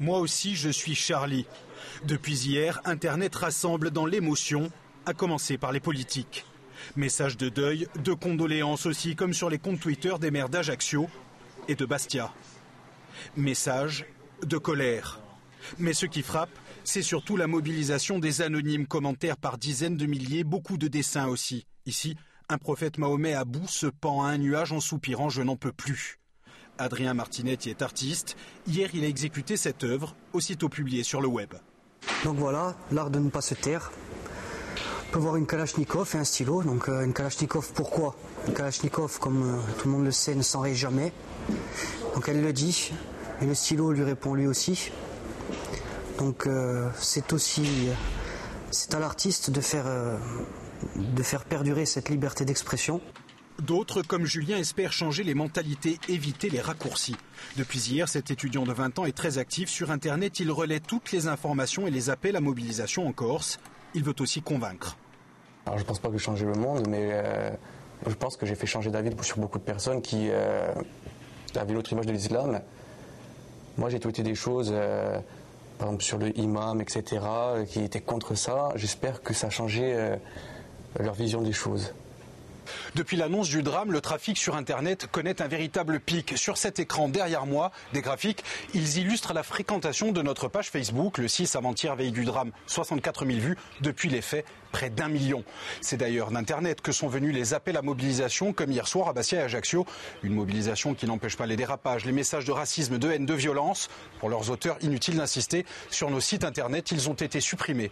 Moi aussi, je suis Charlie. Depuis hier, Internet rassemble dans l'émotion, à commencer par les politiques. Messages de deuil, de condoléances aussi, comme sur les comptes Twitter des maires d'Ajaccio et de Bastia. Messages de colère. Mais ce qui frappe, c'est surtout la mobilisation des anonymes, commentaires par dizaines de milliers, beaucoup de dessins aussi. Ici, un prophète Mahomet à bout se pend à un nuage en soupirant « Je n'en peux plus ». Adrien Martinetti est artiste. Hier, il a exécuté cette œuvre, aussitôt publiée sur le web. Donc voilà, l'art de ne pas se taire. On peut voir une Kalachnikov et un stylo. Donc une Kalachnikov, pourquoi? Une Kalachnikov, comme tout le monde le sait, ne s'enraye jamais. Donc elle le dit, et le stylo lui répond lui aussi. Donc c'est à l'artiste de faire perdurer cette liberté d'expression. D'autres, comme Julien, espèrent changer les mentalités, éviter les raccourcis. Depuis hier, cet étudiant de 20 ans est très actif sur Internet. Il relaie toutes les informations et les appels à mobilisation en Corse. Il veut aussi convaincre. Alors, je ne pense pas que j'ai changé le monde, mais je pense que j'ai fait changer d'avis sur beaucoup de personnes qui avaient l'autre image de l'islam. Moi, j'ai tweeté des choses, par exemple sur le imam, etc., qui étaient contre ça. J'espère que ça a changé leur vision des choses. Depuis l'annonce du drame, le trafic sur Internet connaît un véritable pic. Sur cet écran derrière moi, des graphiques, ils illustrent la fréquentation de notre page Facebook. Le 6 avant-hier, veille du drame, 64 000 vues. Depuis les faits, près d'1 million. C'est d'ailleurs d'Internet que sont venus les appels à mobilisation, comme hier soir à Bastia et Ajaccio. Une mobilisation qui n'empêche pas les dérapages, les messages de racisme, de haine, de violence. Pour leurs auteurs, inutile d'insister, sur nos sites Internet, ils ont été supprimés.